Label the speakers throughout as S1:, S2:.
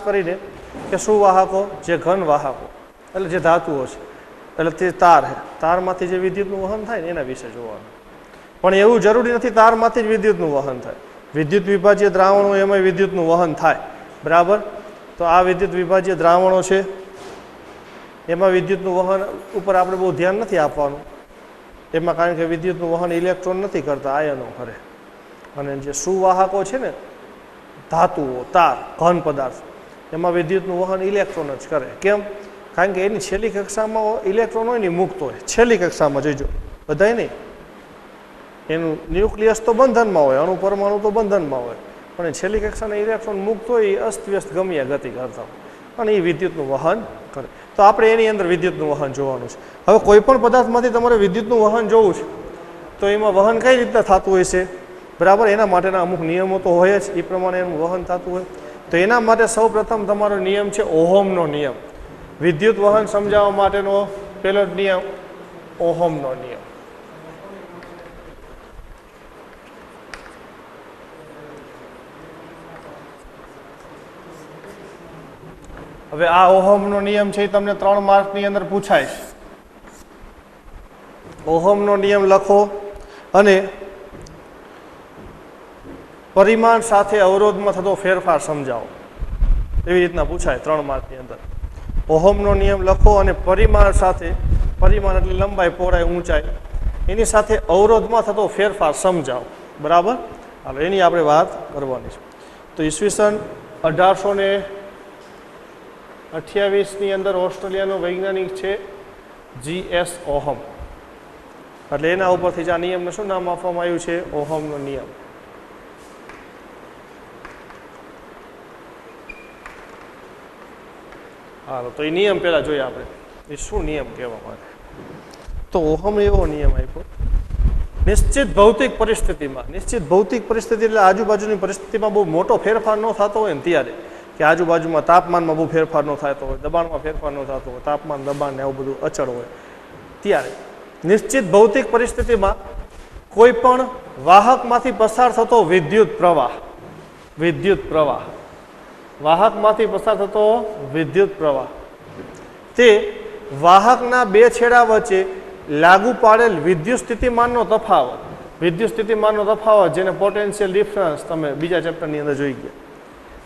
S1: કરીને કે સુવાહકો જે ઘન વાહકો એટલે જે ધાતુઓ છે એટલે તે તાર છે, તારમાંથી જે વિદ્યુતનું વહન થાય ને એના વિશે જોવાનું. પણ એવું જરૂરી નથી તારમાંથી જ વિદ્યુતનું વહન થાય. વિદ્યુત વિભાજ્ય દ્રાવણો એમાં વિદ્યુતનું વહન થાય, બરાબર. તો આ વિદ્યુત વિભાજ્ય દ્રાવણો છે એમાં વિદ્યુતનું વહન ઉપર આપણે બહુ ધ્યાન નથી આપવાનું એમાં, કારણ કે વિદ્યુતનું વહન ઇલેક્ટ્રોન નથી કરતા, આયનો કરે. અને જે સુવાહકો છે ને ધાતુઓ, તાર, ઘન પદાર્થ, એમાં વિદ્યુતનું વહન ઇલેક્ટ્રોન જ કરે. કેમ? કારણ કે એની છેલ્લી કક્ષામાં ઇલેક્ટ્રોન હોય ને મુક્ત હોય, છેલ્લી કક્ષામાં જોઈજો, બધાય નહીં. એનું ન્યુક્લિયસ તો બંધનમાં હોય, અણુ પરમાણુ તો બંધનમાં હોય, પણ એ છેલ્લી કક્ષાના ઇલેક્ટ્રોન મુક્ત હોય એ અસ્તવ્યસ્ત ગમ્યા ગતિ કરતા હોય અને એ વિદ્યુતનું વહન કરે. તો આપણે એની અંદર વિદ્યુતનું વહન જોવાનું છે. હવે કોઈ પણ પદાર્થમાંથી તમારે વિદ્યુતનું વહન જોવું છે તો એમાં વહન કઈ રીતના થતું હોય છે, બરાબર. એના માટેના અમુક નિયમો તો હોય જ, એ પ્રમાણે એનું વહન થતું હોય. તો એના માટે સૌ પ્રથમ તમારો નિયમ છે ઓહમનો નિયમ. વિદ્યુત વહન સમજાવવા માટેનો પહેલો જ નિયમ ઓહમનો નિયમ. હવે આ ઓહમનો નિયમ છે એ તમને 3 માર્કની અંદર પૂછાય છે. ઓહમનો નિયમ લખો અને પરિમાણ સાથે અવરોધમાં થતો ફેરફાર સમજાવો, એવી રીતના પૂછાય 3 માર્કની અંદર. ઓહમનો નિયમ લખો અને પરિમાણ સાથે, પરિમાણ એટલે લંબાઈ, પહોળાઈ, ઊંચાઈ, એની સાથે અવરોધમાં થતો ફેરફાર સમજાવો, બરાબર. હાલો એની આપણે વાત કરવાની છે. તો ઈસવીસન 1828ની અંદર ઓસ્ટ્રેલિયાનો વૈજ્ઞાનિક છે G.S. ઓહમ. એટલે એના ઉપરથી જ આ નિયમને શું નામ આપવામાં આવ્યું છે? ઓહમનો નિયમ. હાલો તો એ નિયમ પહેલા જોઈએ આપણે, એ શું નિયમ કહેવા માટે. તો ઓહમ એવો નિયમ આપ્યો, નિશ્ચિત ભૌતિક પરિસ્થિતિમાં, નિશ્ચિત ભૌતિક પરિસ્થિતિ એટલે આજુબાજુની પરિસ્થિતિમાં બહુ મોટો ફેરફાર ન થતો હોય ને ત્યારે, કે આજુબાજુમાં તાપમાનમાં બહુ ફેરફાર ન થતો હોય, દબાણમાં ફેરફાર ન થતો હોય, તાપમાન, દબાણ ને આવું બધું અચળ હોય, ત્યારે નિશ્ચિત ભૌતિક પરિસ્થિતિમાં કોઈ પણ વાહકમાંથી પસાર થતો વિદ્યુત પ્રવાહ, વાહકમાંથી પસાર થતો વિદ્યુત પ્રવાહ, તે વાહકના બે છેડા વચ્ચે લાગુ પાડેલ વિદ્યુત સ્થિતિમાનનો તફાવત, જેને પોટેન્શિયલ ડિફરન્સ તમે બીજા ચેપ્ટરની અંદર જોઈ ગયા,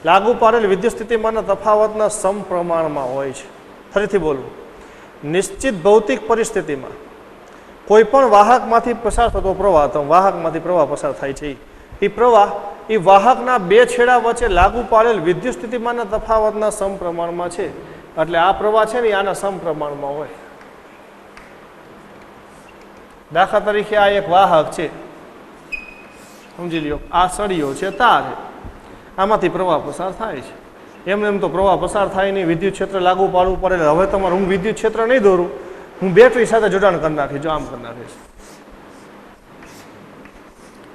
S1: લાગુ પાડેલ વિદ્યુત સ્થિતિમાનના તફાવતના સમપ્રમાણમાં હોય છે. ફરીથી બોલવું, નિશ્ચિત ભૌતિક પરિસ્થિતિમાં કોઈ પણ વાહકમાંથી પસાર થતો પ્રવાહ, તો વાહકમાંથી પ્રવાહ પસાર થાય છે, એ પ્રવાહ એ વાહકના બે છેડા વચ્ચે લાગુ પાડેલ વિદ્યુત સ્થિતિમાનના તફાવતના સમપ્રમાણમાં છે. એટલે આ પ્રવાહ છે ને આના સમપ્રમાણમાં હોય. દાખલા તરીકે આ એક વાહક છે, સમજી લ્યો, આ સળીઓ છે, તાર છે, આમાંથી પ્રવાહ પસાર થાય છે. એમ તો પ્રવાહ પસાર થાય નહીં, વિદ્યુત ક્ષેત્ર લાગુ પાડવું પડે. હવે તમારે હું વિદ્યુત ક્ષેત્ર નહીં દોરું, હું બેટરી સાથે જોડાણ કરી નાખીશ, જો આમ કરી નાખીશ,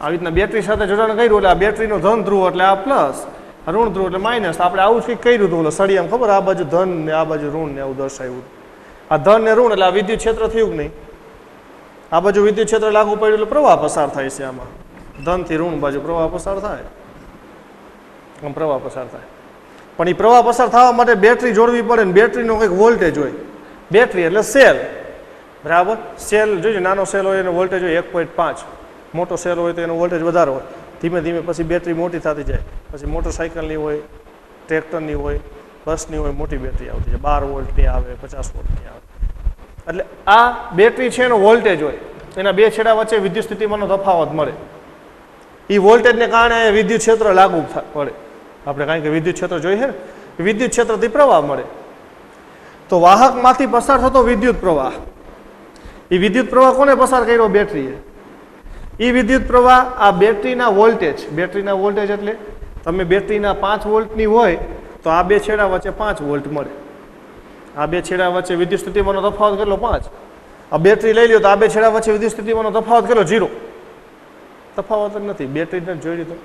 S1: આવી રીતના બેટરી સાથે જોડાણ કર્યું એટલે આ બેટરીનો ધન ધ્રુવ એટલે આ પ્લસ, ઋણ ધ્રુવ એટલે માઇનસ. આપણે આવું જ કંઈક કર્યું હતું સળિયામ, ખબર, આ બાજુ ધન ને આ બાજુ ઋણ ને આવું દર્શાવ્યું. આ ધન ને ઋણ એટલે આ વિદ્યુત ક્ષેત્ર થયું કે નહીં, આ બાજુ વિદ્યુત ક્ષેત્ર લાગુ પડ્યું એટલે પ્રવાહ પસાર થાય છે. આમાં ધનથી ઋણ બાજુ પ્રવાહ પસાર થાય, આમ પ્રવાહ પસાર થાય. પણ એ પ્રવાહ પસાર થવા માટે બેટરી જોડવી પડે ને બેટરીનો કંઈક વોલ્ટેજ હોય. બેટરી એટલે સેલ, બરાબર. સેલ જોઈજો, નાનો સેલ હોય એનો વોલ્ટેજ હોય 1.5, મોટો સેલ હોય તો એનો વોલ્ટેજ વધારે હોય. ધીમે ધીમે પછી બેટરી મોટી થતી જાય, પછી મોટરસાઇકલની હોય, ટ્રેક્ટરની હોય, બસની હોય, મોટી બેટરી આવતી જાય, 12 વોલ્ટની આવે, 50 વોલ્ટની આવે. એટલે આ બેટરી છે એનો વોલ્ટેજ હોય, એના બે છેડા વચ્ચે વિદ્યુત સ્થિતિમાનનો તફાવત મળે. એ વોલ્ટેજને કારણે વિદ્યુત ક્ષેત્ર લાગુ પડે આપણે, કારણ કે વિદ્યુત ક્ષેત્ર જોઈએ છે ને, વિદ્યુત ક્ષેત્રથી પ્રવાહ મળે. તો વાહકમાંથી પસાર થતો વિદ્યુત પ્રવાહ, એ વિદ્યુત પ્રવાહ કોને પસાર કર્યો? બેટરીએ. એ વિદ્યુત પ્રવાહ આ બેટરીના વોલ્ટેજ એટલે તમે બેટરીના 5 વોલ્ટની હોય તો આ બે છેડા વચ્ચે 5 વોલ્ટ મળે. આ બે છેડા વચ્ચે વિદ્યુત સ્થિતિમાનનો તફાવત કેટલો? 5. આ બેટરી લઈ લ્યો તો આ બે છેડા વચ્ચે વિદ્યુત સ્થિતિમાનનો તફાવત કેટલો? 0. તફાવત જ નથી, બેટરીને જોઈ લીધો.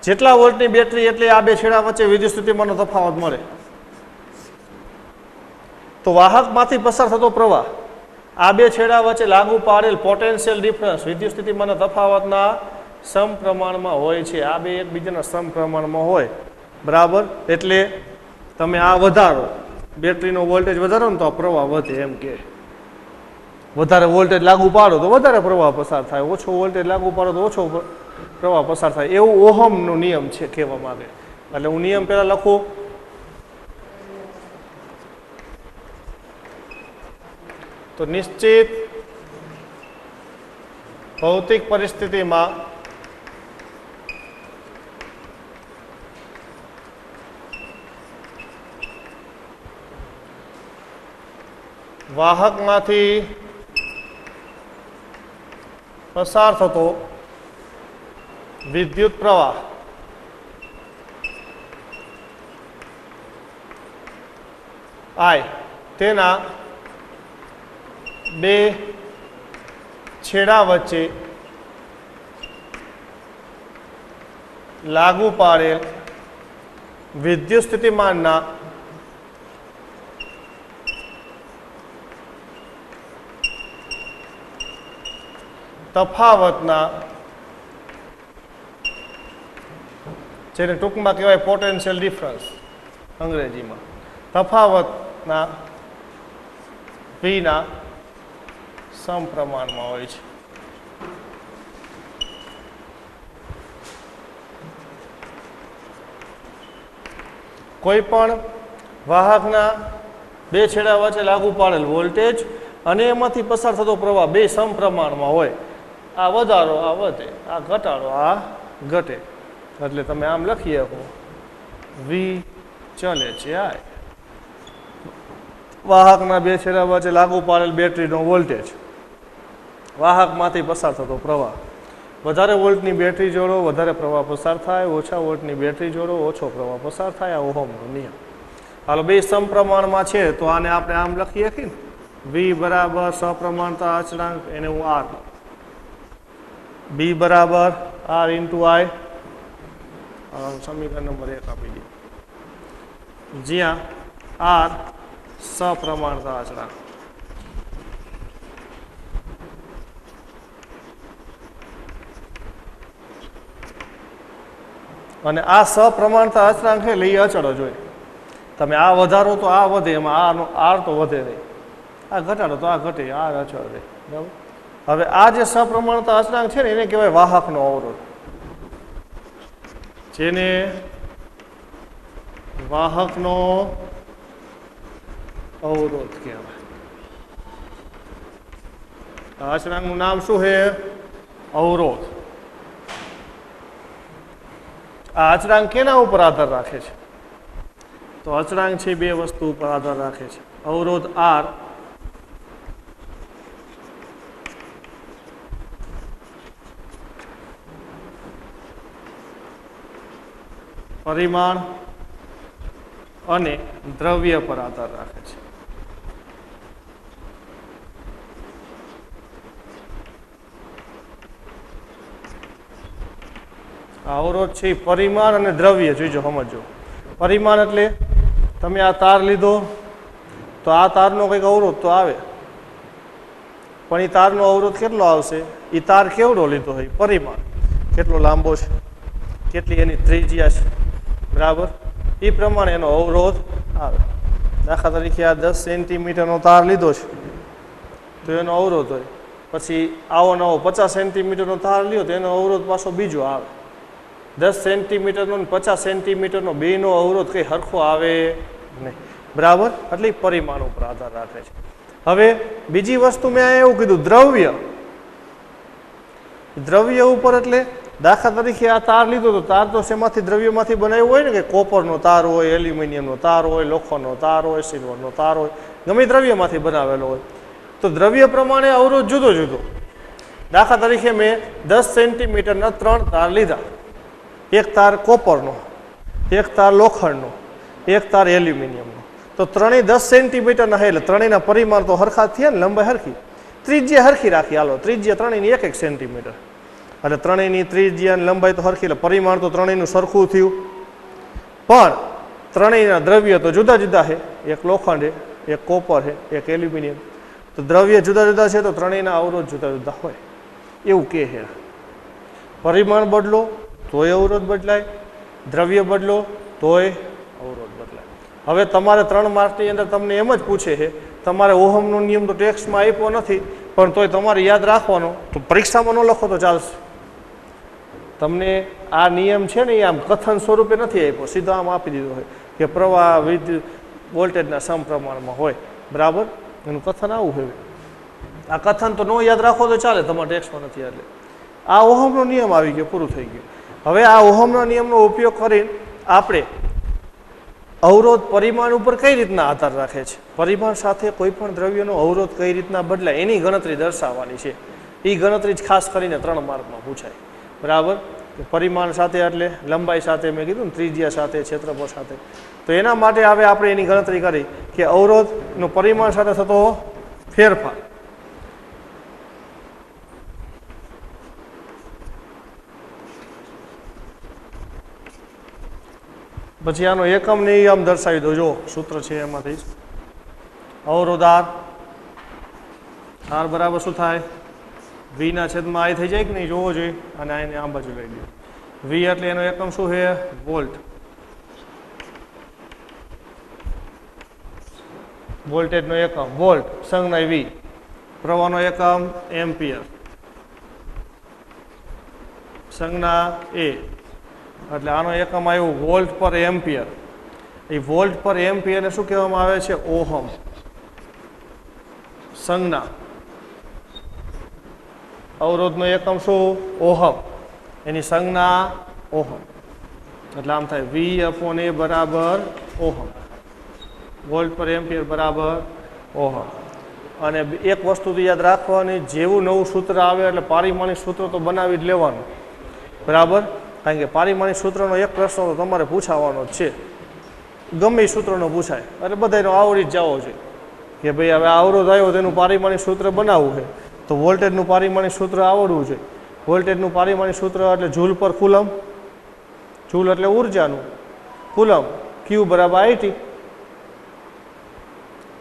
S1: જેટલા વોલ્ટની બેટરી એટલે આ બે છેડા વચ્ચે વિદ્યુત સ્થિતિમાનનો તફાવત મળે. તો વાહકમાંથી પસાર થતો પ્રવાહ આ બે છેડા વચ્ચે લાગુ પાડેલ પોટેન્શિયલ ડિફરન્સ, વિદ્યુત સ્થિતિમાનના તફાવતના સમપ્રમાણમાં હોય છે. આ બે એકબીજાના સમપ્રમાણમાં હોય, બરાબર. એટલે તમે આ વધારો, બેટરીનો વોલ્ટેજ વધારો ને તો આ પ્રવાહ વધે એમ કે. વધારે વોલ્ટેજ લાગુ પાડો તો વધારે પ્રવાહ પસાર થાય, ઓછો વોલ્ટેજ લાગુ પાડો તો ઓછો પ્રવાહ પસાર થાય. એવું ઓહમનો નિયમ છે કહેવા માંગે. એટલે હું નિયમ પહેલા લખું. તો નિશ્ચિત ભૌતિક પરિસ્થિતિમાં વાહકમાંથી પસાર થતો વિદ્યુત પ્રવાહ I તેના બે છેડા વચ્ચે લાગુ પાડેલ વિદ્યુત સ્થિતિમાનના તફાવતના, જેને ટૂંકમાં કહેવાય પોટેન્શિયલ ડિફરન્સ અંગ્રેજીમાં, તફાવતના ભીના સમપ્રમાણમાં હોય છે. કોઈ પણ વાહકના બે છેડા વચ્ચે લાગુ પાડેલ વોલ્ટેજ અને એમાંથી પસાર થતો પ્રવાહ બે સમપ્રમાણમાં હોય. આ વધારો આ વધે, આ ઘટાડો આ ઘટે. એટલે તમે આમ લખી શકો, વી ચલે છે I. વાહકના બે છેડા વચ્ચે લાગુ પાડેલ બેટરીનો વોલ્ટેજ, વાહકમાંથી પસાર થતો પ્રવાહ. વધારે વોલ્ટની બેટરી જોડો વધારે પ્રવાહ પસાર થાય, ઓછા વોલ્ટની બેટરી જોડો ઓછો પ્રવાહ પસાર થાય. આ ઓહમનો નિયમ. હાલો, બે સમપ્રમાણમાં છે તો આને આપણે આમ લખી શકીએ ને, V બરાબર સપ્રમાણતા અચળાંક, એને હું R, B બરાબર R ઇન્ટુ I, સમીકરણ નંબર 1 આપી દઈએ, જ્યાં R સપ્રમાણતા અચળાંક. અને આ સપ્રમાણતા અચળાંક છે એટલે એ અચળ જ હોય. તમે આ વધારો તો આ વધે, એમાં R તો વધે નહીં. આ ઘટાડો તો આ ઘટે, R અચળ રહે. બરાબર. હવે આ જે સપ્રમાણતા અચળાંક છે ને એને કહેવાય વાહકનો અવરોધ. જેને વાહકનો અવરોધ કહેવાય. આ અચળાંકનું નામ શું છે? અવરોધ. આ અચળાંક કેના ઉપર આધાર રાખે છે? તો અચળાંક છે બે વસ્તુ ઉપર આધાર રાખે છે. અવરોધ R પરિમાણ અને દ્રવ્ય પર આધાર રાખે છે. અવરોધ છે પરિમાણ અને દ્રવ્ય. જોઈજો, સમજો. પરિમાણ એટલે તમે આ તાર લીધો તો આ તારનો કંઈક અવરોધ તો આવે, પણ એ તારનો અવરોધ કેટલો આવશે? એ તાર કેવડો લીધો હોય, પરિમાણ કેટલો લાંબો છે, કેટલી એની ત્રિજ્યા છે, બરાબર, એ પ્રમાણે એનો અવરોધ આવે. દાખલા તરીકે આ 10 સેન્ટીમીટરનો તાર લીધો છે તો એનો અવરોધ હોય. પછી આવો નવો 50 સેન્ટીમીટરનો તાર લ્યો તો એનો અવરોધ પાછો બીજો આવે. 10 સેન્ટીમીટરનો અને 50 સેન્ટીમીટરનો બેનો અવરોધ કંઈ સરખો આવે નહીં, બરાબર. એટલે પરિમાણ ઉપર આધાર રાખે છે. હવે બીજી વસ્તુ મેં એવું કીધું, દ્રવ્ય. દ્રવ્ય ઉપર એટલે દાખલા તરીકે આ તાર લીધો તો તાર તો શેમાંથી? દ્રવ્યમાંથી બનાવ્યું હોય ને, કે કોપરનો તાર હોય, એલ્યુમિનિયમનો તાર હોય, લોખંડનો તાર હોય, સિલ્વરનો તાર હોય, ગમે દ્રવ્યમાંથી બનાવેલો હોય. તો દ્રવ્ય પ્રમાણે અવરોધ જુદો જુદો. દાખલા તરીકે મેં 10 સેન્ટીમીટરના 3 તાર લીધા. એક તાર કોપરનો, એક તાર લોખંડનો, એક તાર એલ્યુમિનિયમનો. તો ત્રણેય 10 સેન્ટીમીટરના છે એટલે ત્રણેયના પરિમાણ તો હરખા થયા ને, લંબાઈ હરખી, ત્રિજ્યા હરખી રાખી. હાલો, ત્રિજ્યા ત્રણેયની 1-1 સેન્ટીમીટર, એટલે ત્રણેયની ત્રિજ્યા અને લંબાઈ તો હરખી, એટલે પરિમાણ તો ત્રણેયનું સરખું થયું. પણ ત્રણેયના દ્રવ્ય તો જુદા જુદા છે. એક લોખંડ છે, એક કોપર છે, એક એલ્યુમિનિયમ. તો દ્રવ્ય જુદા જુદા છે તો ત્રણેયના અવરોધ જુદા જુદા હોય એવું કહે છે. પરિમાણ બદલો તોય અવરોધ બદલાય, દ્રવ્ય બદલો તોય અવરોધ બદલાય. હવે તમારે 3 માર્કની અંદર તમને એમ જ પૂછે છે, તમારે ઓહમનો નિયમ તો ટેક્સ્ટમાં આપ્યો નથી, પણ તોય તમારે યાદ રાખવાનો, તો પરીક્ષામાં ન લખો તો ચાલશે. તમને આ નિયમ છે ને એ આમ કથન સ્વરૂપે નથી આપ્યો, સીધો આમ આપી દીધો હોય કે પ્રવાહ વિદ્યુત વોલ્ટેજના સમપ્રમાણમાં હોય, બરાબર. એનું કથન આવું હોય. આ કથન તો ન યાદ રાખો તો ચાલે, તમારા ટેક્સ્ટમાં નથી. એટલે આ ઓહમનો નિયમ આવી ગયો, પૂરું થઈ ગયું. હવે આ ઓહમના નિયમનો ઉપયોગ કરીને આપણે અવરોધ પરિમાણ ઉપર કઈ રીતના આધાર રાખે છે, પરિમાણ સાથે કોઈ પણ દ્રવ્યનો અવરોધ કઈ રીતના બદલાય એની ગણતરી દર્શાવવાની છે. એ ગણતરી જ ખાસ કરીને 3 માર્કમાં પૂછાય, બરાબર. પરિમાણ સાથે એટલે લંબાઈ સાથે, મેં કીધું ને, ત્રિજ્યા સાથે, ક્ષેત્રફળ સાથે. તો એના માટે હવે આપણે એની ગણતરી કરી કે અવરોધનો પરિમાણ સાથે થતો ફેરફાર. પછી આનો એકમ ને આમ દર્શાવી દો. જો સૂત્ર છે એમાંથી અવરોધ આર બરાબર શું થાય, વી ના છેદમાં આઈ થઈ જાય કે નહીં, જોવો જોઈએ. અને આને આ બાજુ લઈ લો. વી એટલે એનો એકમ શું છે, વોલ્ટ. વોલ્ટેજનો એકમ વોલ્ટ, સંજ્ઞા વી. પ્રવાહનો એકમ એમ્પિયર, સંજ્ઞા એ. એટલે આનો એકમ આવ્યું વોલ્ટ પર એમ્પિયર. એ વોલ્ટ પર એમ્પિયરને શું કહેવામાં આવે છે, ઓહમ. સંજ્ઞા અવરોધનો એકમ શું, ઓહમ. એની સંજ્ઞા ઓહમ. એટલે આમ થાય V/A બરાબર ઓહમ. વોલ્ટ પર એમ્પિયર બરાબર ઓહમ. અને એક વસ્તુ તો યાદ રાખવાની, જેવું નવું સૂત્ર આવે એટલે પારિમાણિક સૂત્ર તો બનાવી જ લેવાનું, બરાબર. કારણ કે પારિમાણિક સૂત્રનો એક પ્રશ્ન તો તમારે પૂછાવાનો જ છે, ગમે એ સૂત્રનો પૂછાય. એટલે બધાનો આવડી જ જવો છે કે ભાઈ હવે અવરોધ આવ્યો તેનું પારિમાણિક સૂત્ર બનાવવું છે, તો વોલ્ટેજનું પારિમાણિક સૂત્ર આવડવું છે. વોલ્ટેજનું પારિમાણિક સૂત્ર એટલે જૂલ પર કુલમ. જૂલ એટલે ઉર્જાનું, કુલમ ક્યુ બરાબર IT.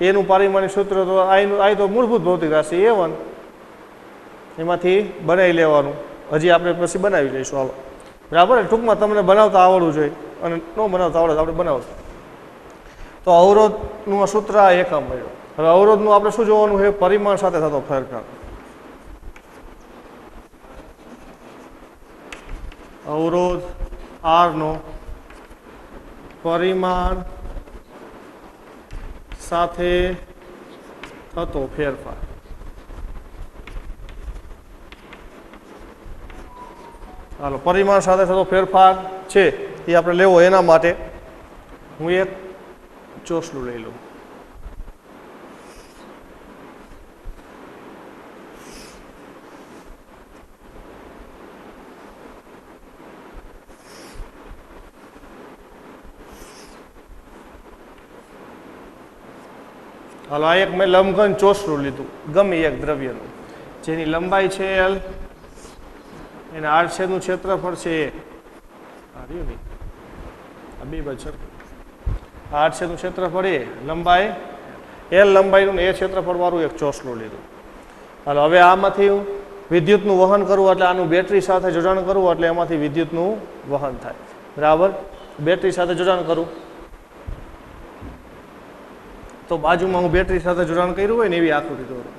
S1: એનું પારિમાણિક સૂત્ર તો આઈ તો મૂળભૂત ભૌતિક રાશિ A1, એમાંથી બનાવી લેવાનું. હજી આપણે પછી બનાવી લઈશું, હાલો, બરાબર. ટૂંકમાં તમને બનાવતા આવડવું જોઈએ, અને ન બનાવતા આવડે તો આપણે બનાવશું. તો અવરોધનું આ સૂત્ર આ એકમ મળ્યો. હવે અવરોધનું આપણે શું જોવાનું છે, પરિમાણ સાથે થતો ફેરફાર. અવરોધ R નો પરિમાણ સાથે થતો ફેરફાર. હાલો, પરિમાણ સાથે થતો ફેરફાર છે એ આપણે લેવો. એના માટે હું એક ચોસલું લઈ લઉં. હાલો, આ એક મેં લંબઘન ચોસલું લીધું, ગમે એક દ્રવ્યનું, જેની લંબાઈ છે L, એના આડછેદનું ક્ષેત્રફળ છે A. આ રહ્યું નહીં, આ બે બાજુ આડછેદનું ક્ષેત્રફળ A, લંબાઈ L લંબાઈનું ને એ ક્ષેત્રફળ વાળું એક ચોસલું લીધું. હાલો, હવે આમાંથી વિદ્યુતનું વહન કરવું એટલે આનું બેટરી સાથે જોડાણ કરવું એટલે એમાંથી વિદ્યુતનું વહન થાય, બરાબર. બેટરી સાથે જોડાણ કરું તો બાજુમાં હું બેટરી સાથે જોડાણ કર્યું હોય ને એવી આકૃતિ દોરું,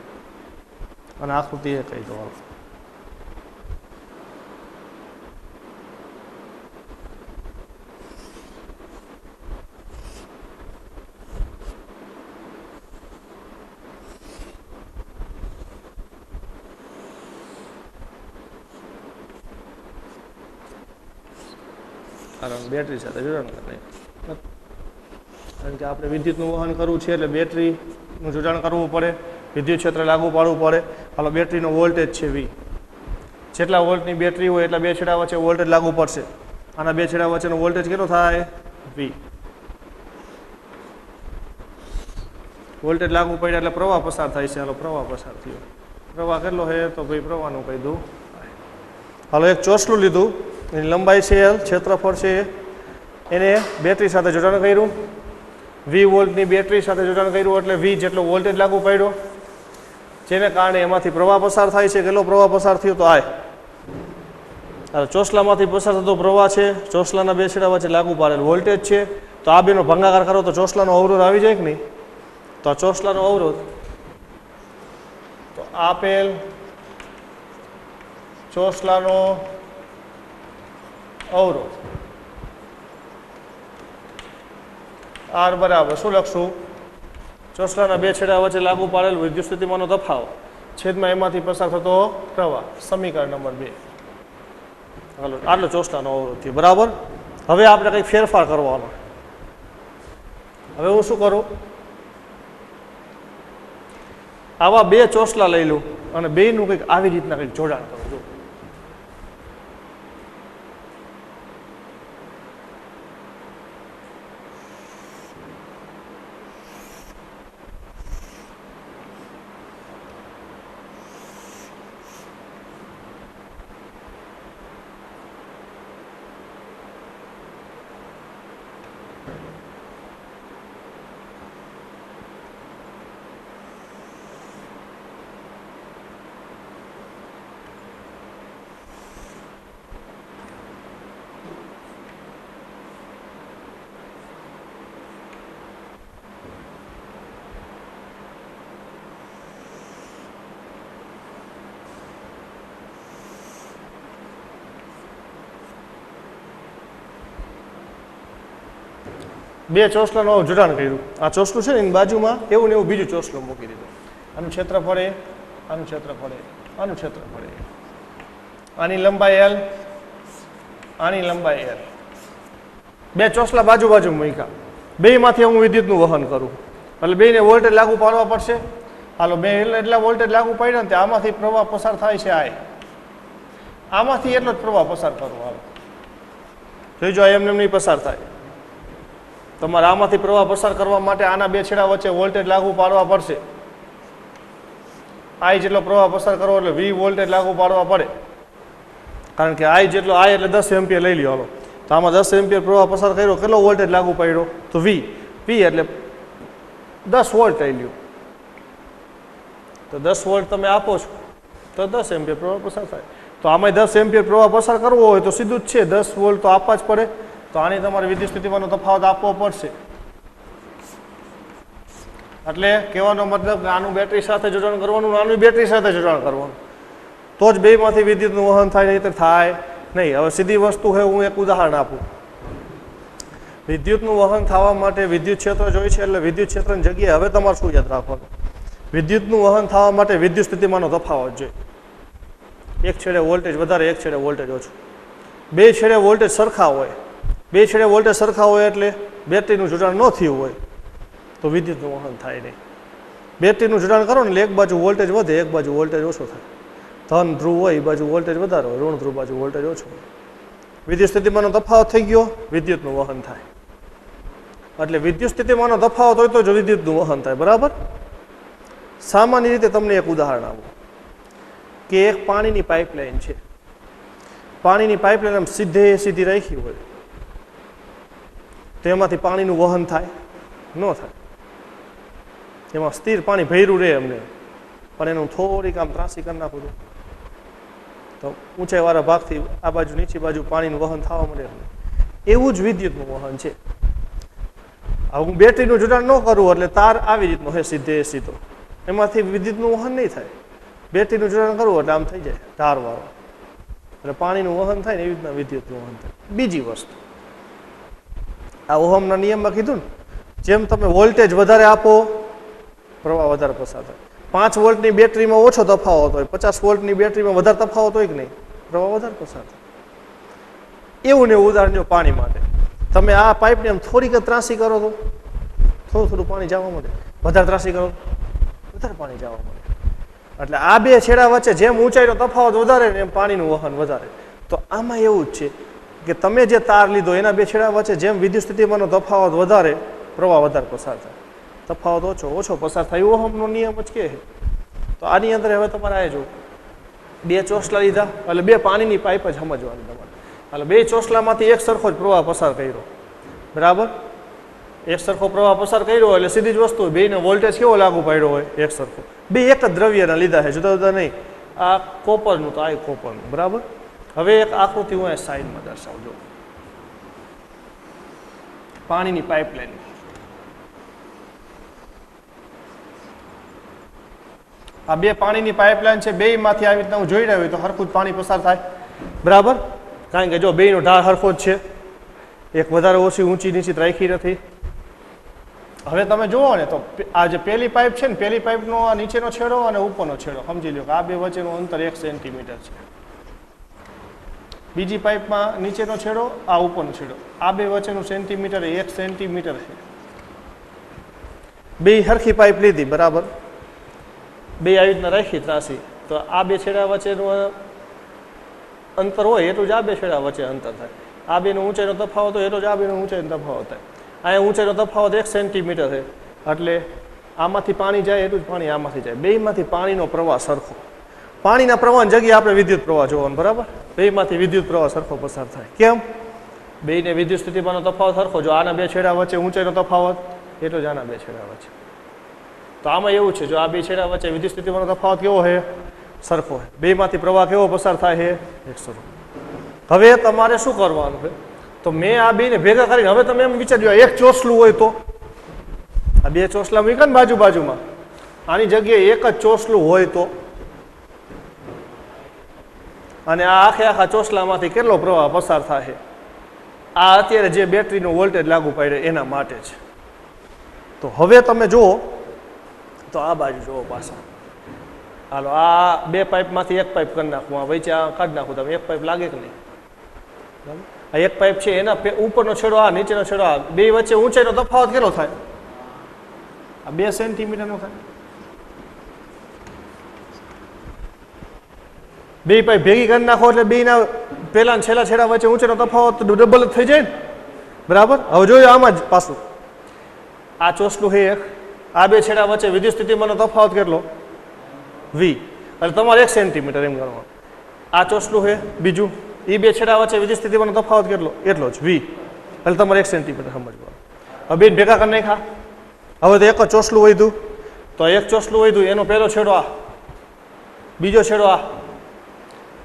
S1: અને આકૃતિ એ કહી દો. બેટરી સાથે જોડાણ કરે, કારણ કે આપણે વિદ્યુતનું વહન કરવું છે એટલે બેટરીનું જોડાણ કરવું પડે, વિદ્યુત ક્ષેત્ર લાગુ પાડવું પડે. હાલો, બેટરીનો વોલ્ટેજ છે V. જેટલા વોલ્ટની બેટરી હોય એટલા બે છેડા વચ્ચે વોલ્ટેજ લાગુ પડશે. આના બે છેડા વચ્ચેનો વોલ્ટેજ કેટલો થાય, V. વોલ્ટેજ લાગુ પડ્યા એટલે પ્રવાહ પસાર થાય છે. હાલો, પ્રવાહ પસાર થયો. પ્રવાહ કેટલો છે તો ભાઈ પ્રવાહનું કહી દઉં. હાલો, એક ચોસલું લીધું, એની લંબાઈ છે L, ક્ષેત્રફળ છે, એને બેટરી સાથે જોડાણ કર્યું. 20 વોલ્ટની બેટરી સાથે જોડાણ કર્યું એટલે V જેટલો વોલ્ટેજ લાગુ પડ્યો, જેને કારણે એમાંથી પ્રવાહ પસાર થાય છે. કેટલો પ્રવાહ પસાર થયો તો I. ચોસલામાંથી પસાર થતો પ્રવાહ છે, ચોસલાના બે છેડા વચ્ચે લાગુ પાડેલ વોલ્ટેજ છે, તો તો આ બેનો ભંગાકાર કરો તો ચોસલાનો અવરોધ આવી જાય કે નહીં? તો આ ચોસલાનો અવરોધ, તો આપેલ ચોસલાનો અવરોધ આર બરાબર શું લખશું? ચોસલાના બે છેડા વચ્ચે લાગુ પાડેલ વિદ્યુત સ્થિતિમાનનો તફાવત છેદમાં એમાંથી પસાર થતો પ્રવાહ, સમીકરણ નંબર 2. હાલો, આટલો ચોસલાનો અવરોધ થયો. બરાબર. હવે આપણે કંઈક ફેરફાર કરવાનો. હવે હું શું કરું? આવા બે ચોસલા લઈ લઉં અને બેયનું કંઈક આવી રીતના કંઈક જોડાણ કરું છું. બે ચોસલાનું જોડાણ કર્યું. આ ચોસલું છે ને એની બાજુમાં એવું ને એવું બીજું ચોસલું મૂકી દીધું. આનું ક્ષેત્રફળ એ, આનું ક્ષેત્રફળ એ, આનું ક્ષેત્રફળ એ, આની લંબાઈ L, આની લંબાઈ L. બે ચોસલા બાજુ બાજુ મૂક્યા. બેમાંથી હું વિદ્યુતનું વહન કરું એટલે બેને વોલ્ટેજ લાગુ પાડવા પડશે. હાલો, બે એટલા વોલ્ટેજ લાગુ પાડ્યા ને આમાંથી પ્રવાહ પસાર થાય છે. આમાંથી એટલો જ પ્રવાહ પસાર કરવો. હાલો જોઈજો, એમને નહીં પસાર થાય. તમારે આમાંથી પ્રવાહ પસાર કરવા માટે આના બે છેડા વચ્ચે વોલ્ટેજ લાગુ પાડવા પડશે. I જેટલો પ્રવાહ પસાર કરવો એટલે V વોલ્ટેજ લાગુ પાડવા પડે. કારણ કે I જેટલો, I એટલે 10 એમ્પિયર લઈ લ્યો. હાલો, તો આમાં 10 એમ્પિયર પ્રવાહ પસાર કર્યો, કેટલો વોલ્ટેજ લાગુ પાડ્યો? તો V. V એટલે 10 વોલ્ટ લઈ લ્યો. તો 10 વોલ્ટ તમે આપો છો તો 10 એમ્પિયર પ્રવાહ પસાર થાય. તો આમાં 10 એમ્પિયર પ્રવાહ પસાર કરવો હોય તો સીધું જ છે, 10 વોલ્ટ તો આપવા જ પડે. તો આની તમારે વિદ્યુત સ્થિતિમાનનો તફાવત આપવો પડશે. એટલે કહેવાનો મતલબ કે આનું બેટરી સાથે જોડાણ કરવાનું, આનું બેટરી સાથે જોડાણ કરવાનું, તો જ બેમાંથી વિદ્યુતનું વહન થાય, નહીં તો થાય નહીં. હવે સીધી વસ્તુ છે, હું એક ઉદાહરણ આપું. વિદ્યુતનું વહન થવા માટે વિદ્યુત ક્ષેત્ર જોઈએ છે. એટલે વિદ્યુત ક્ષેત્રની જગ્યાએ હવે તમારે શું યાદ રાખવાનું? વિદ્યુતનું વહન થવા માટે વિદ્યુત સ્થિતિમાનનો તફાવત જોઈએ. એક છેડે વોલ્ટેજ વધારે, એક છેડે વોલ્ટેજ ઓછું. બે છેડે વોલ્ટેજ સરખા હોય, બે છેડે વોલ્ટેજ સરખા હોય એટલે બેટરીનું જોડાણ ન થયું હોય તો વિદ્યુતનું વહન થાય નહીં. બેટરીનું જોડાણ કરો ને એટલે એક બાજુ વોલ્ટેજ વધે, એક બાજુ વોલ્ટેજ ઓછો થાય. ધન ધ્રુવ હોય એ બાજુ વોલ્ટેજ વધારે હોય, ઋણ ધ્રુવ બાજુ વોલ્ટેજ ઓછો હોય. વિદ્યુત સ્થિતિમાનનો તફાવત થઈ ગયો, વિદ્યુતનું વહન થાય. એટલે વિદ્યુત સ્થિતિમાનનો તફાવત હોય તો જ વિદ્યુતનું વહન થાય. બરાબર. સામાન્ય રીતે તમને એક ઉદાહરણ આપું કે એક પાણીની પાઇપલાઇન છે. પાણીની પાઇપલાઇન આમ સીધી રાખી હોય તો એમાંથી પાણીનું વહન થાય? ન થાય. એમાં સ્થિર પાણી ભર્યું રહે એમને, પણ એનું થોડીક આમ ત્રાસી કરી નાખું તો ઊંચાઈવાળા ભાગથી આ બાજુ નીચી બાજુ પાણીનું વહન થવા મળે. એવું જ વિદ્યુતનું વહન છે. હવે હું બેટરીનું જોડાણ ન કરું એટલે તાર આવી રીતનો છે, સીધો, એમાંથી વિદ્યુતનું વહન નહીં થાય. બેટરીનું જોડાણ કરવું એટલે આમ થઈ જાય ધારવાળો, એટલે પાણીનું વહન થાય ને એવી રીતના વિદ્યુતનું વહન થાય. બીજી વસ્તુ, આ ઓહમના નિયમમાં કીધું ને, જેમ તમે વોલ્ટેજ વધારે આપો પ્રવાહ વધારે પસાર થાય. 5 વોલ્ટની બેટરીમાં ઓછો તફાવત હોય, 50 વોલ્ટની બેટરીમાં વધારે તફાવત હોય કે નહીં, પ્રવાહ વધારે પસાર થાય. એવું ને એવું ઉદાહરણ જો પાણી માટે. તમે આ પાઇપને આમ થોડીક ત્રાસી કરો તો થોડું પાણી જવા મળે, વધારે ત્રાસી કરો વધારે પાણી જવા મળે. એટલે આ બે છેડા વચ્ચે જેમ ઊંચાઈનો તફાવત વધારે ને એમ પાણીનું વહન વધારે. તો આમાં એવું જ છે કે તમે જે તાર લીધો એના બે છેડા વચ્ચે જેમ વિદ્યુત સ્થિતિમાનનો તફાવત વધારે, પ્રવાહ વધારે પસાર થાય. તફાવત ઓછો પસાર થાય, ઓહમનો નિયમ જ કહે. તો આની અંદર હવે તમારે આ જો બે ચોસલા લીધા એટલે બે પાણીની પાઇપ જ સમજવાની તમારે. એટલે બે ચોસલામાંથી એક સરખો જ પ્રવાહ પસાર કર્યો. બરાબર. એક સરખો પ્રવાહ પસાર કર્યો એટલે સીધી જ વસ્તુ, બેને વોલ્ટેજ કેવો લાગુ પાડ્યો હોય? એક સરખો. બે એક જ દ્રવ્યના લીધા છે, જુદા જુદા નહીં. આ કોપરનું તો આ કોપરનું. બરાબર. હવે એક આકૃતિ હું સાઈડમાં દર્શાવજો. પાણીની પાઇપલાઇન. આ બે પાણીની પાઇપલાઇન છે, બેયમાંથી આવી રીતના હું જોઈ રહ્યો હોય તો હરખું જ પાણી પસાર થાય, બરાબર? કારણ કે જો બેયનો ઢાળ હરખો જ છે, એક વધારે ઓછી ઊંચી નીચી રાખી નથી. હવે તમે જુઓ ને તો આ જે પહેલી પાઇપ છે ને, પહેલી પાઇપનો આ નીચેનો છેડો અને ઉપરનો છેડો સમજી લો કે આ બે વચ્ચેનું અંતર 1 સેન્ટીમીટર છે. બીજી પાઇપમાં નીચેનો છેડો, આ ઉપરનો છેડો, આ બે વચ્ચેનું સેન્ટીમીટર 1 સેન્ટીમીટર છે. બે હરખી પાઇપ લીધી, બરાબર? બે આવી રીતના રાખી ત્રાસી, તો આ બે છેડા વચ્ચેનું અંતર હોય એટલું જ આ બે છેડા વચ્ચે અંતર થાય. આ બેનો ઊંચાઈનો તફાવત હોય એટલો જ આ બેનો ઊંચાઈનો તફાવત થાય. અહીંયા ઊંચાઈનો તફાવત 1 સેન્ટીમીટર છે, એટલે આમાંથી પાણી જાય એટલું જ પાણી આમાંથી જાય. બેયમાંથી પાણીનો પ્રવાહ સરખો. પાણીના પ્રવાહની જગ્યાએ આપણે વિદ્યુત પ્રવાહ જોવાનો, બરાબર? બેયમાંથી વિદ્યુત પ્રવાહ સરખો પસાર થાય. કેમ? બેયને વિદ્યુત સ્થિતિમાનનો તફાવત સરખો. જો આના બે છેડા વચ્ચે ઊંચાઈનો તફાવત એટલો જ આના બે છેડા વચ્ચે. તો આમાં એવું છે, જો આ બે છેડા વચ્ચે વિદ્યુત સ્થિતિમાનનો તફાવત કેવો છે? સરખો છે. બેયમાંથી પ્રવાહ કેવો પસાર થાય છે? એકસરખો. હવે તમારે શું કરવાનું છે? તો મેં આ બેને ભેગા કરીને હવે તમે એમ વિચારજો, એક ચોસલું હોય તો આ બે ચોસલા મૂક્યા ને બાજુ બાજુમાં, આની જગ્યાએ એક જ ચોસલું હોય તો, અને આ આખા ચોસલામાંથી કેટલો પ્રવાહ પસાર થાય? આ અત્યારે જે બેટરીનું વોલ્ટેજ લાગુ પડે એના માટે છે. તો હવે તમે જુઓ તો આ બાજુ જુઓ પાછા. હાલો, આ બે પાઇપમાંથી એક પાઇપ કરી નાખું, આ વચ્ચે આ કાઢી નાખું. તમે એક પાઇપ લાગે કે નહીં? બરાબર? આ એક પાઇપ છે, એના ઉપરનો છેડો આ, નીચેનો છેડો આ, બે વચ્ચે ઊંચાઈનો તફાવત કેટલો થાય? આ 2 સેન્ટીમીટરનો થાય. બે પાઇપ ભેગી કરી નાખો એટલે બેના પેલા છેલ્લા છેડા વચ્ચે ઊંચાઈનો તફાવત ડબલ જ થઈ જાય ને, બરાબર? હવે જોયો આમાં જ પાછું આ ચોસલું છે એક, આ બે છેડા વચ્ચે વિદ્યુત સ્થિતિમાનનો તફાવત કેટલો? V. એટલે તમારે 1 સેન્ટીમીટર એમ ગણવાનું. આ ચોસલું છે બીજું, એ બે છેડા વચ્ચે વિદ્યુત સ્થિતિમાનનો તફાવત કેટલો? એટલો જ V. એટલે તમારે 1 સેન્ટીમીટર સમજવાનું. હવે બેન ભેગા કરી નાખ્યા. હવે તો એક જ ચોસલું વધ્યું, તો એક ચોસલું વધ્યું, એનો પહેલો છેડો આ, બીજો છેડો આ,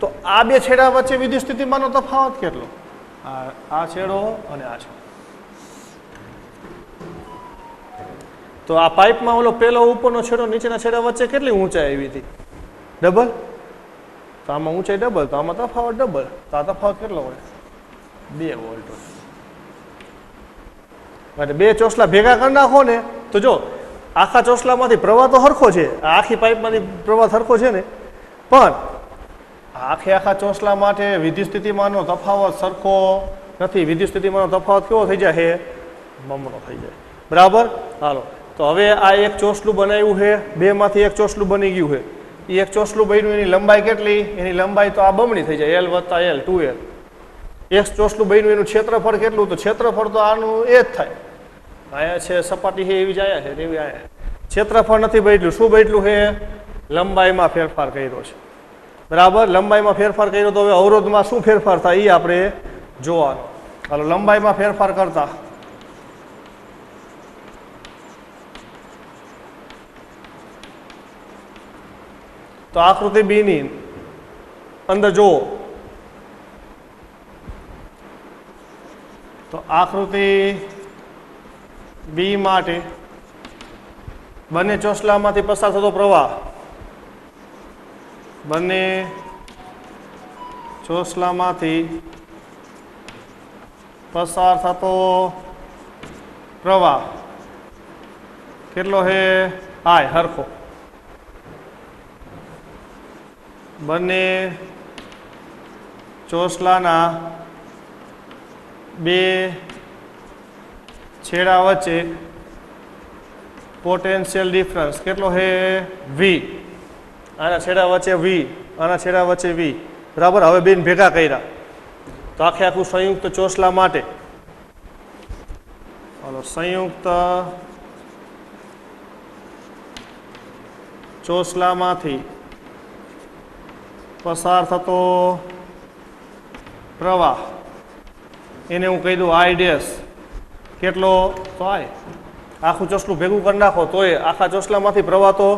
S1: તો આ બે છેડા વચ્ચે વિદ્યુત સ્થિતિમાનનો તફાવત કેટલો? આ છેડો અને આ છેડો. તો આ પાઇપમાં ઓલો પેલો ઉપરનો છેડો નીચેના છેડા વચ્ચે કેટલી ઊંચાઈ આવી હતી? ડબલ. તો આમાં ઊંચાઈ ડબલ, તો આમાં તફાવત ડબલ. તો આ તફાવત કેટલો હોય? 2 વોલ્ટ. એટલે બે ચોસલા ભેગા કરી નાખો ને તો જો આખા ચોસલામાંથી પ્રવાહ તો સરખો છે, આખી પાઇપમાંથી પ્રવાહ સરખો છે ને, પણ આખા ચોસલા માટે વિદ્યુત સ્થિતિમાનનો તફાવત સરખો નથી. વિદ્યુત સ્થિતિમાનનો તફાવત કેવો થઈ જાય છે? બમણો થઈ જાય, બરાબર? હાલો, તો હવે આ એક ચોસલું બનાવ્યું છે, બેમાંથી એક ચોસલું બની ગયું છે. એ એક ચોસલું બન્યું, એની લંબાઈ કેટલી? એની લંબાઈ તો આ બમણી થઈ જાય, L વત્તા L, 2L. એક ચોસલું બન્યું, એનું ક્ષેત્રફળ કેટલું? તો ક્ષેત્રફળ તો આનું એ જ થાય. અહીંયા છે સપાટી છે એવી જ આયા છે, એવી આયા. ક્ષેત્રફળ નથી બદલ્યું. શું બદલ્યું છે? લંબાઈમાં ફેરફાર કર્યો છે, બરાબર? લંબાઈમાં ફેરફાર કર્યો તો હવે અવરોધમાં શું ફેરફાર થાય એ આપણે જોવાનું. હાલો, લંબાઈમાં ફેરફાર કરતા તો આકૃતિ બી ની અંદર જુઓ તો આકૃતિ બી માટે બંને ચોસલામાંથી પસાર થતો પ્રવાહ, બંને ચોસલામાંથી પસાર થતો પ્રવાહ કેટલો છે? I હરખો. બંને ચોસલાના બે છેડા વચ્ચે પોટેન્શિયલ ડિફરન્સ કેટલો છે? V. આના છેડા વચ્ચે V, આના છેડા વચ્ચે V, બરાબર? હવે બેન ભેગા કર્યા તો આખે આખું સંયુક્ત ચોસલા માટે, હાલો, સંયુક્ત ચોસલામાંથી પસાર થતો પ્રવાહ એને હું કહી દઉં I ડેશ. કેટલો? તો I. આખું ચોસલું ભેગું કરી નાખો તોય આખા ચોસલામાંથી પ્રવાહ તો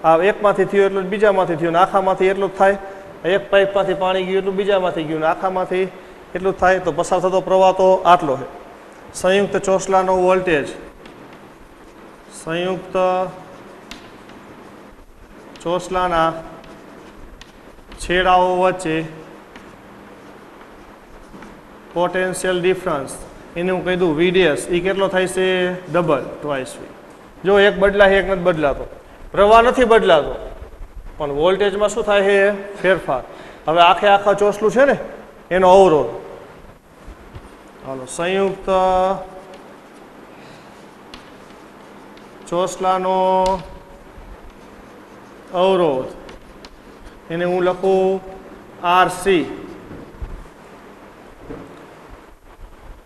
S1: આ એકમાંથી થયો એટલું જ બીજામાંથી થયું, ને આખામાંથી એટલું જ થાય. એક પાઇપમાંથી પાણી ગયું એટલું બીજામાંથી ગયું, ને આખામાંથી એટલું જ થાય. તો પસાર થતો પ્રવાહ તો આટલો છે. સંયુક્ત ચોસલાનો વોલ્ટેજ સંયુક્ત ચોસલાના છેડાઓ વચ્ચે પોટેન્શિયલ ડિફરન્સ એને હું કહી દઉં VDS એ કેટલો થાય છે ડબલ ટ્વાઇસ V. જો એક બદલાય એક નથી બદલાતો, પ્રવાહ નથી બદલાતો પણ વોલ્ટેજમાં શું થાય છે ફેરફાર. હવે આખા ચોસલું છે ને એનો અવરોધ, હાલો સંયુક્ત ચોસલાનો અવરોધ એને હું લખું RC.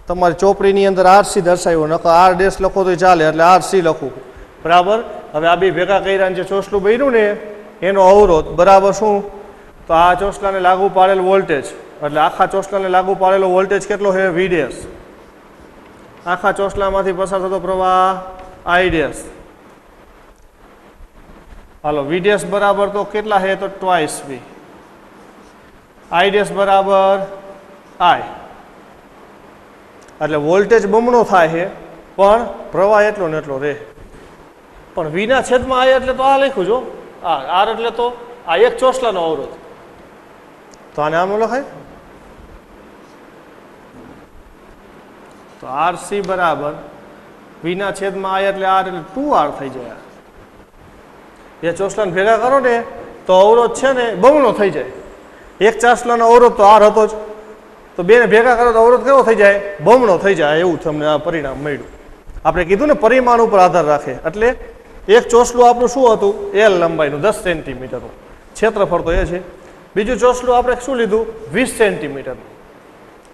S1: તમારી ચોપડીની અંદર RC દર્શાવ્યો, નકર R ડેશ લખો તો ચાલે, એટલે RC લખું, બરાબર. હવે આ બે ભેગા કર્યા જે ચોસલું બન્યું ને એનો અવરોધ બરાબર શું, તો આ ચોસલાને લાગુ પાડેલ વોલ્ટેજ, એટલે આખા ચોસલાને લાગુ પાડેલો વોલ્ટેજ કેટલો છે V ડેશ. આખા ચોસલામાંથી પસાર થતો પ્રવાહ I dash. Hello V dash બરાબર તો કેટલા છે તો ટ્વાઇસ V. I ડેશ બરાબર I, એટલે વોલ્ટેજ બમણો થાય છે પણ પ્રવાહ એટલો ને એટલો રહે. પણ V ના છેદમાં I એટલે તો આ લખ્યું જો, R એટલે તો આ એક ચોસલાનો અવરોધ, તો આને આમ લખાય. તો RC બરાબર V ના છેદમાં I એટલે R એટલે 2R થઈ જાય. એ ચોસલાને ભેગા કરો ને તો અવરોધ છે ને બમણો થઈ જાય. એક ચોસલાનો અવરોધ તો R હતો જ, તો બેને ભેગા કરો તો અવરોધ કેવો થઈ જાય બમણો થઈ જાય. એવું તમને આ પરિણામ મળ્યું. આપણે કીધું ને પરિમાણ ઉપર આધાર રાખે, એટલે એક ચોસલું આપણું શું હતું L લંબાઈનું 10 સેન્ટીમીટરનું, ક્ષેત્રફળ તો એ છે. બીજું ચોસલું આપણે શું લીધું 20 સેન્ટીમીટરનું.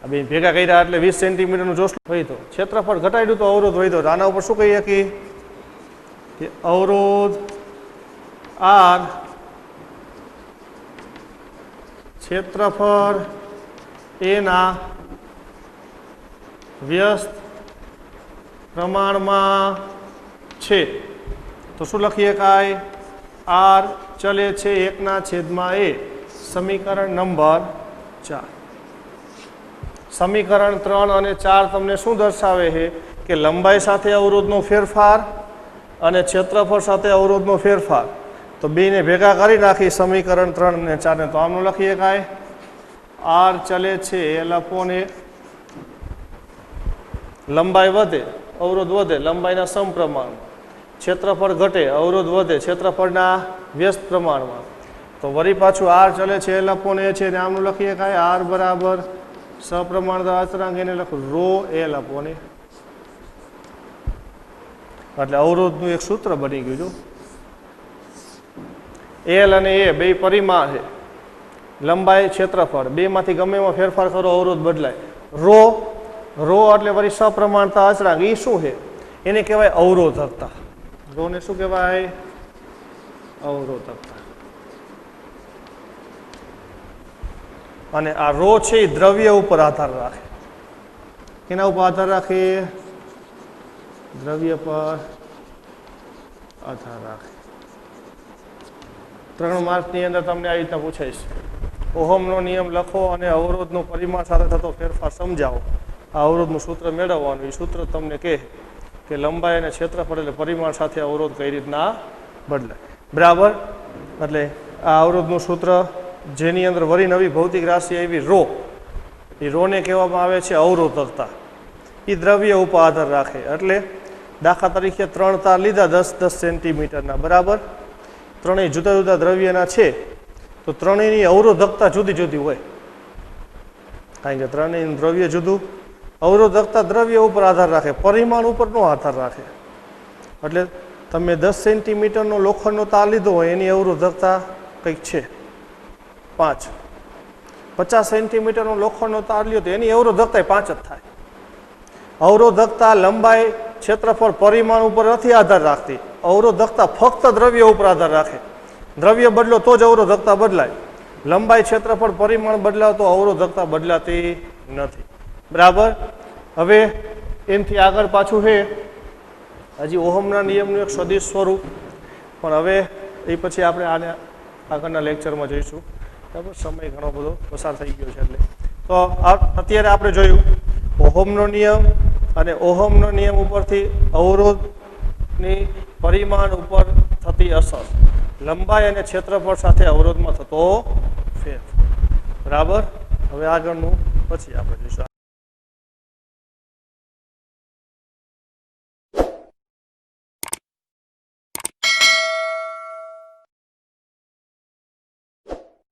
S1: આ બે ભેગા કર્યા એટલે 20 સેન્ટીમીટરનું ચોસલું વધ્યું, ક્ષેત્રફળ ઘટાડ્યું તો અવરોધ વધ્યો. આના ઉપર શું કહીએ કે અવરોધ R ક્ષેત્રફળ A ના વ્યસ્ત પ્રમાણમાં છે. તો શું લખીએ કાંઈ R ચલે છે 1/A. સમીકરણ નંબર 4. સમીકરણ 3 અને 4 તમને શું દર્શાવે છે કે લંબાઈ સાથે અવરોધનો ફેરફાર અને ક્ષેત્રફળ સાથે અવરોધનો ફેરફાર, તો બેને ભેગા કરી નાખી સમીકરણ 3 અને 4 ને. તો આમનું લખીએ કાંઈ R ચલે છે L/A. લંબાઈ વધે અવરોધ વધે લંબાઈના સમપ્રમાણમાં, ક્ષેત્રફળ ઘટે અવરોધ વધે ક્ષેત્રફળના વ્યસ્ત પ્રમાણમાં. તો વળી પાછું R ચલે છે L/A છે ને આમનું લખીએ કાંઈ R બરાબર સપ્રમાણતા અચળાંક, એને લખું ρ L/A. એટલે અવરોધનું એક સૂત્ર બની ગયું. L અને A બે પરિમાણ છે, લંબાઈ ક્ષેત્રફળ, બેમાંથી ગમે એમાં ફેરફાર કરો અવરોધ બદલાય. રો એટલે વળી સપ્રમાણતા અચળાંક, એ શું છે એને કહેવાય અવરોધકતા. રોને શું કહેવાય અવરોધકતા. અને આ રો છે એ દ્રવ્ય ઉપર આધાર રાખે. કેના ઉપર આધાર રાખે દ્રવ્ય પર આધાર રાખે. 3 માર્કની અંદર તમને આવી રીતના પૂછાઈશ, ઓહમનો નિયમ લખો અને અવરોધનું પરિમાણ સાથે થતો ફેરફાર સમજાવો. આ અવરોધનું સૂત્ર મેળવવાનું. એ સૂત્ર તમને કહે કે લંબાઈ અને ક્ષેત્રફળ એટલે પરિમાણ સાથે અવરોધ કઈ રીતના બદલાય, બરાબર. એટલે આ અવરોધનું સૂત્ર જેની અંદર વળી નવી ભૌતિક રાશિ આવી રો, એ રોને કહેવામાં આવે છે અવરોધકતા. એ દ્રવ્ય ઉપર આધાર રાખે. એટલે દાખલા તરીકે 3 તાર લીધા 10-10 સેન્ટીમીટરના, બરાબર. ત્રણેય જુદા જુદા દ્રવ્યના છે, તો ત્રણેયની અવરોધકતા જુદી જુદી હોય, કારણ કે ત્રણેયનું દ્રવ્ય જુદું. અવરોધકતા દ્રવ્ય ઉપર આધાર રાખે, પરિમાણ ઉપર નો આધાર રાખે. એટલે તમે 10 સેન્ટીમીટરનો લોખંડનો તાર લીધો હોય એની અવરોધકતા કંઈક છે 5. 50 સેન્ટીમીટરનો લોખંડનો તાર લ્યો તો એની અવરોધકતા 5 જ થાય. અવરોધકતા લંબાઈ ક્ષેત્રફળ પરિમાણ ઉપર નથી આધાર રાખતી. અવરોધકતા ફક્ત દ્રવ્ય ઉપર આધાર રાખે. દ્રવ્ય બદલો તો જ અવરોધકતા બદલાય. લંબાઈ ક્ષેત્રફળ પરિમાણ બદલાવ તો અવરોધકતા બદલાતી નથી, બરાબર. હવે એનાથી આગળ પાછું છે હજી ઓહમના નિયમનું એક સદિશ સ્વરૂપ, પણ હવે એ પછી આપણે આને આગળના લેક્ચરમાં જોઈશું, બરાબર. સમય ઘણો બધો પસાર થઈ ગયો છે એટલે. તો અત્યારે આપણે જોયું ઓહમનો નિયમ, અને ઓહમનો નિયમ ઉપરથી અવરોધની પરિમાણ ઉપર થતી અસર, લંબાઈ અને ક્ષેત્રફળ સાથે અવરોધમાં થતો ફેરફાર. બરાબર. હવે આગળનું પછી આપણે જોઈશું.